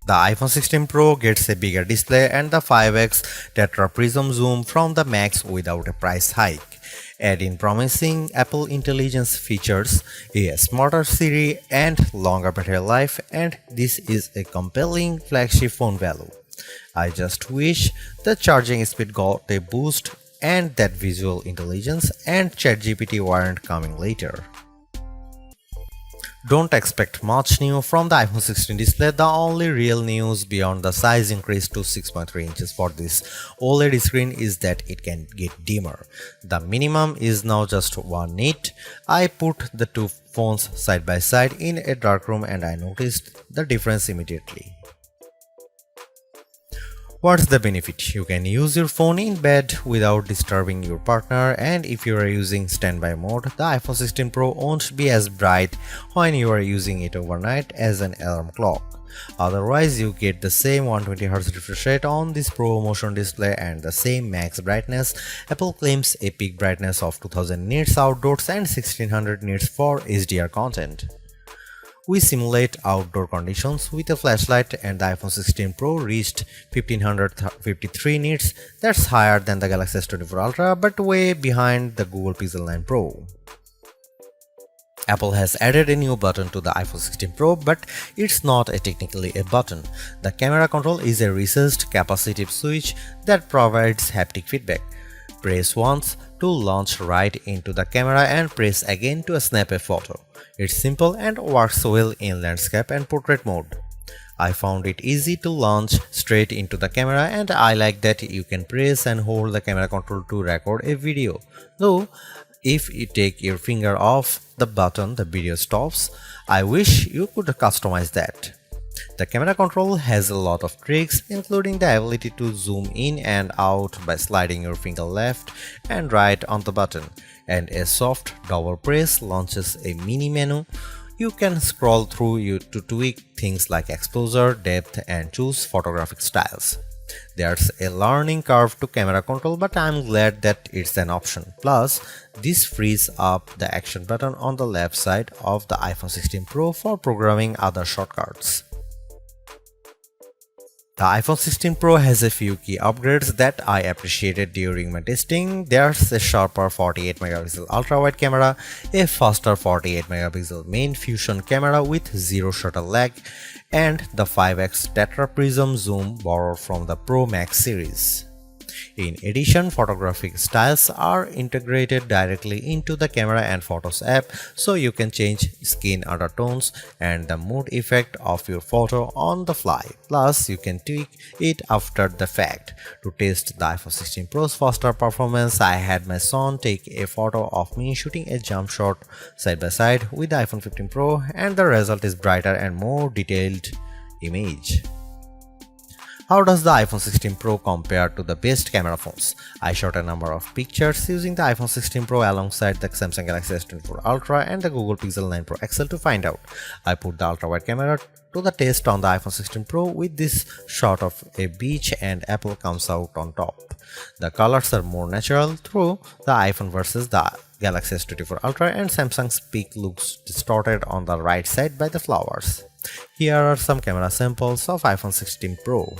The iPhone 16 Pro gets a bigger display and the 5x tetra prism zoom from the Max without a price hike. Add in promising Apple Intelligence features, a smarter Siri, and longer battery life, and this is a compelling flagship phone value. I just wish the charging speed got a boost and that visual intelligence and ChatGPT weren't coming later. Don't expect much new from the iPhone 16 display. The only real news beyond the size increase to 6.3 inches for this OLED screen is that it can get dimmer. The minimum is now just 1 nit. I put the two phones side by side in a dark room and I noticed the difference immediately. What's the benefit? You can use your phone in bed without disturbing your partner, and if you are using standby mode, the iPhone 16 Pro won't be as bright when you are using it overnight as an alarm clock. Otherwise, you get the same 120Hz refresh rate on this Pro Motion display and the same max brightness. Apple claims a peak brightness of 2000 nits outdoors and 1600 nits for HDR content. We simulate outdoor conditions with a flashlight and the iPhone 16 Pro reached 1553 nits. That's higher than the Galaxy S24 Ultra but way behind the Google Pixel 9 Pro. Apple has added a new button to the iPhone 16 Pro, but it's not technically a button. The camera control is a recessed capacitive switch that provides haptic feedback. Press once to launch right into the camera and press again to snap a photo. It's simple and works well in landscape and portrait mode. I found it easy to launch straight into the camera and I like that you can press and hold the camera control to record a video. Though, if you take your finger off the button, the video stops. I wish you could customize that. The camera control has a lot of tricks, including the ability to zoom in and out by sliding your finger left and right on the button, and a soft double press launches a mini menu. You can scroll through to tweak things like exposure, depth, and choose photographic styles. There's a learning curve to camera control, but I'm glad that it's an option. Plus, this frees up the action button on the left side of the iPhone 16 Pro for programming other shortcuts. The iPhone 16 Pro has a few key upgrades that I appreciated during my testing. There's a sharper 48MP ultra-wide camera, a faster 48MP main fusion camera with zero shutter lag, and the 5x tetra prism zoom borrowed from the Pro Max series. In addition, photographic styles are integrated directly into the Camera and Photos app, so you can change skin undertones and the mood effect of your photo on the fly. Plus, you can tweak it after the fact. To test the iPhone 16 Pro's faster performance, I had my son take a photo of me shooting a jump shot side by side with the iPhone 15 Pro, and the result is brighter and more detailed image. How does the iPhone 16 Pro compare to the best camera phones? I shot a number of pictures using the iPhone 16 Pro alongside the Samsung Galaxy S24 Ultra and the Google Pixel 9 Pro XL to find out. I put the ultra-wide camera to the test on the iPhone 16 Pro with this shot of a beach and Apple comes out on top. The colors are more natural through the iPhone versus the Galaxy S24 Ultra, and Samsung's peak looks distorted on the right side by the flowers. Here are some camera samples of iPhone 16 Pro.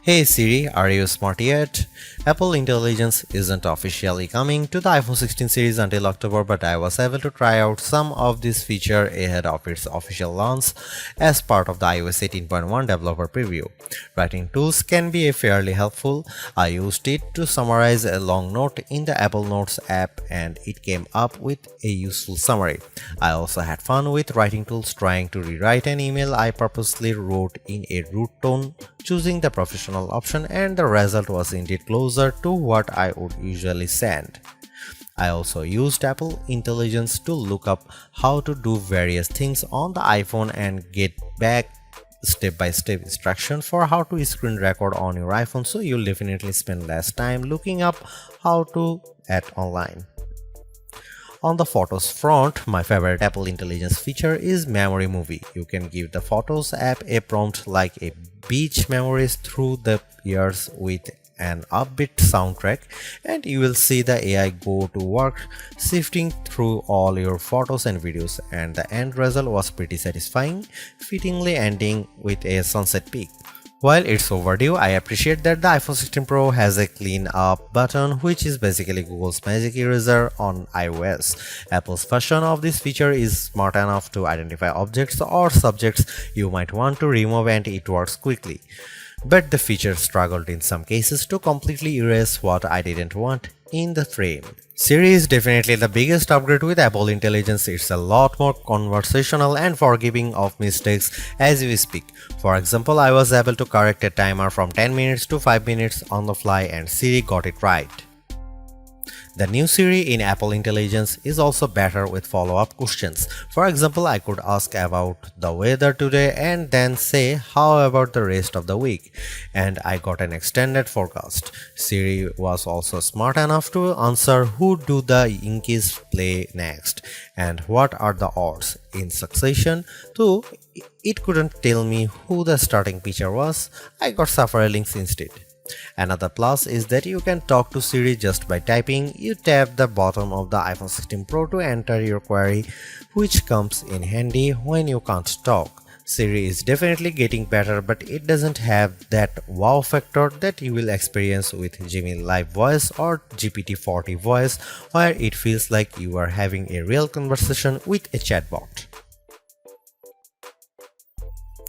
Hey Siri, are you smart yet? Apple Intelligence isn't officially coming to the iPhone 16 series until October, but I was able to try out some of this feature ahead of its official launch as part of the iOS 18.1 developer preview. Writing tools can be fairly helpful. I used it to summarize a long note in the Apple Notes app and it came up with a useful summary. I also had fun with writing tools trying to rewrite an email I purposely wrote in a rude tone, choosing the professional option, and the result was indeed closer to what I would usually send. I also used Apple Intelligence to look up how to do various things on the iPhone and get back step-by-step instruction for how to screen record on your iPhone, so you'll definitely spend less time looking up how to at online. On the Photos front, my favorite Apple Intelligence feature is Memory Movie. You can give the Photos app a prompt like a beach memories through the years with an upbeat soundtrack, and you will see the AI go to work sifting through all your photos and videos, and the end result was pretty satisfying, fittingly ending with a sunset peak. While it's overdue, I appreciate that the iPhone 16 Pro has a clean up button, which is basically Google's Magic Eraser on iOS. Apple's version of this feature is smart enough to identify objects or subjects you might want to remove, and it works quickly. But the feature struggled in some cases to completely erase what I didn't want in the frame. Siri is definitely the biggest upgrade with Apple Intelligence. It's a lot more conversational and forgiving of mistakes as we speak. For example, I was able to correct a timer from 10 minutes to 5 minutes on the fly and Siri got it right. The new Siri in Apple Intelligence is also better with follow-up questions. For example, I could ask about the weather today and then say, how about the rest of the week? And I got an extended forecast. Siri was also smart enough to answer who do the Yankees play next and what are the odds in succession, though it couldn't tell me who the starting pitcher was. I got several links instead. Another plus is that you can talk to Siri just by typing. You tap the bottom of the iPhone 16 Pro to enter your query, which comes in handy when you can't talk. Siri is definitely getting better, but it doesn't have that wow factor that you will experience with Gemini Live Voice or GPT-40 Voice, where it feels like you are having a real conversation with a chatbot.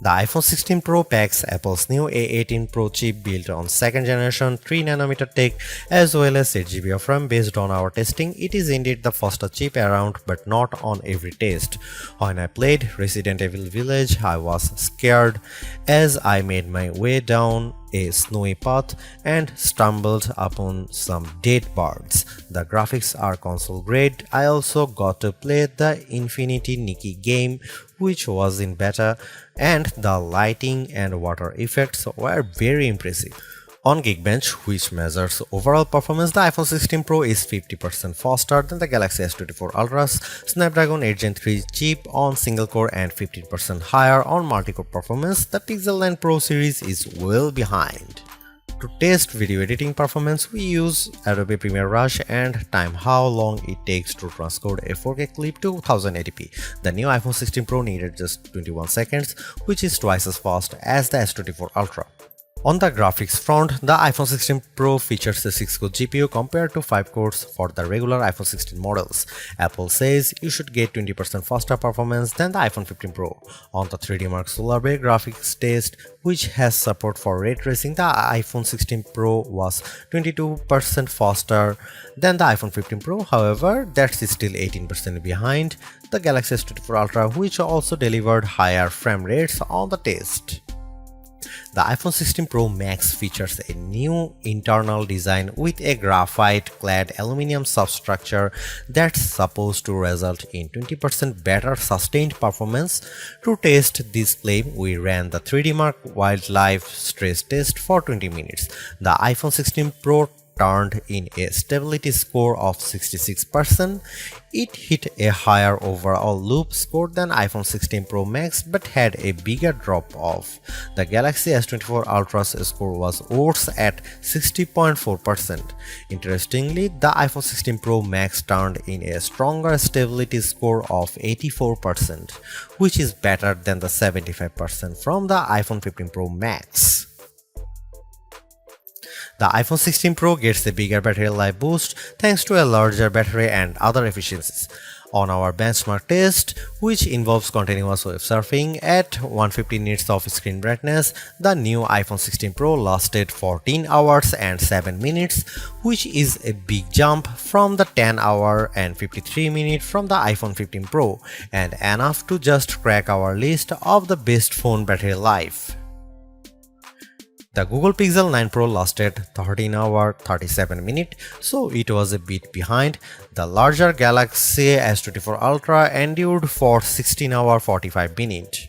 The iPhone 16 Pro packs Apple's new A18 Pro chip built on 2nd generation 3nm tech as well as 8GB of RAM. Based on our testing, it is indeed the fastest chip around, but not on every test. When I played Resident Evil Village, I was scared as I made my way down a snowy path and stumbled upon some dead birds. The graphics are console grade. I also got to play the Infinity Nikki game, which was in beta, and the lighting and water effects were very impressive. On Geekbench, which measures overall performance, the iPhone 16 Pro is 50% faster than the Galaxy S24 Ultra's Snapdragon 8 Gen 3 chip on single core and 15% higher on multi-core performance. The Pixel 9 Pro series is well behind. To test video editing performance, we use Adobe Premiere Rush and time how long it takes to transcode a 4K clip to 1080p. The new iPhone 16 Pro needed just 21 seconds, which is twice as fast as the S24 Ultra. On the graphics front, the iPhone 16 Pro features a 6-core GPU compared to 5 cores for the regular iPhone 16 models. Apple says you should get 20% faster performance than the iPhone 15 Pro. On the 3D Mark Solar Bay graphics test, which has support for ray tracing, the iPhone 16 Pro was 22% faster than the iPhone 15 Pro. However, that's still 18% behind the Galaxy S24 Ultra, which also delivered higher frame rates on the test. The iPhone 16 Pro Max features a new internal design with a graphite-clad aluminum substructure that's supposed to result in 20% better sustained performance. To test this claim, we ran the 3D Mark Wildlife stress test for 20 minutes. The iPhone 16 Pro turned in a stability score of 66%. It hit a higher overall loop score than iPhone 16 Pro Max but had a bigger drop-off. The Galaxy S24 Ultra's score was worse at 60.4%. Interestingly, the iPhone 16 Pro Max turned in a stronger stability score of 84%, which is better than the 75% from the iPhone 15 Pro Max. The iPhone 16 Pro gets a bigger battery life boost thanks to a larger battery and other efficiencies. On our benchmark test, which involves continuous web surfing at 150 nits of screen brightness, the new iPhone 16 Pro lasted 14 hours and 7 minutes, which is a big jump from the 10 hour and 53 minutes from the iPhone 15 Pro, and enough to just crack our list of the best phone battery life. The Google Pixel 9 Pro lasted 13 hours 37 minutes, so it was a bit behind. The larger Galaxy S24 Ultra endured for 16 hours 45 minutes.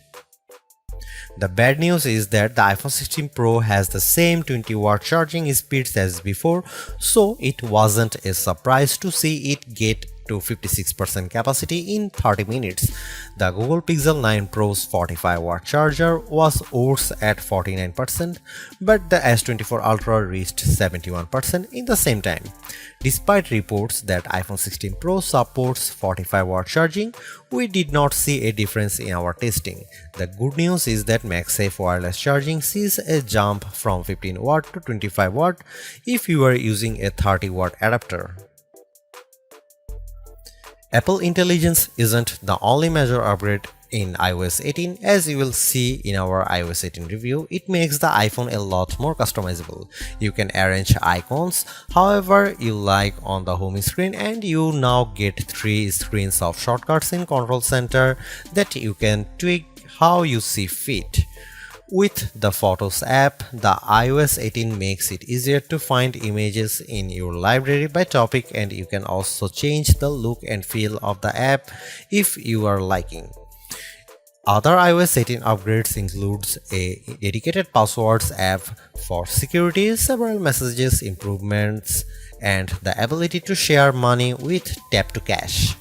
The bad news is that the iPhone 16 Pro has the same 20-watt charging speeds as before, so it wasn't a surprise to see it get to 56% capacity in 30 minutes. The Google Pixel 9 Pro's 45-watt charger was worse at 49%, but the S24 Ultra reached 71% in the same time. Despite reports that iPhone 16 Pro supports 45-watt charging, we did not see a difference in our testing. The good news is that MagSafe wireless charging sees a jump from 15W to 25W if you are using a 30-watt adapter. Apple Intelligence isn't the only major upgrade in iOS 18. As you will see in our iOS 18 review, it makes the iPhone a lot more customizable. You can arrange icons however you like on the home screen, and you now get 3 screens of shortcuts in Control Center that you can tweak how you see fit. With the Photos app, the iOS 18 makes it easier to find images in your library by topic, and you can also change the look and feel of the app if you are liking. Other iOS 18 upgrades includes a dedicated passwords app for security, several messages improvements, and the ability to share money with Tap to Cash.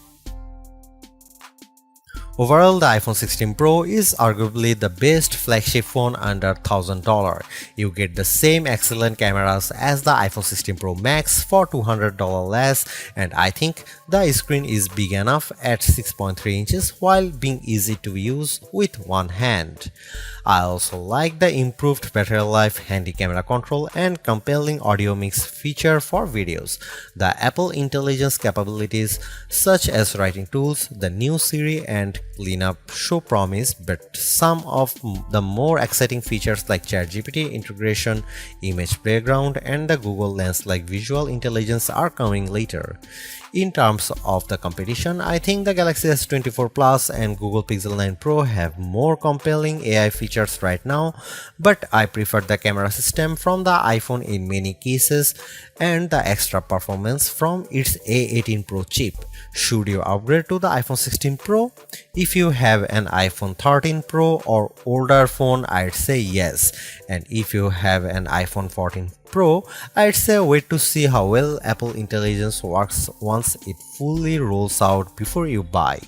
Overall, the iPhone 16 Pro is arguably the best flagship phone under $1,000. You get the same excellent cameras as the iPhone 16 Pro Max for $200 less, and I think the screen is big enough at 6.3 inches while being easy to use with one hand. I also like the improved battery life, handy camera control, and compelling audio mix feature for videos. The Apple Intelligence capabilities such as writing tools, the new Siri, and cleanup show promise, but some of the more exciting features like ChatGPT integration, image background, and the Google Lens like visual intelligence are coming later. In terms of the competition, I think the Galaxy S24 Plus and Google Pixel 9 Pro have more compelling AI features right now, but I prefer the camera system from the iPhone in many cases and the extra performance from its A18 Pro chip. Should you upgrade to the iPhone 16 Pro? If you have an iPhone 13 Pro or older phone, I'd say yes. And if you have an iPhone 14 Pro, I'd say wait to see how well Apple Intelligence works once it fully rolls out before you buy.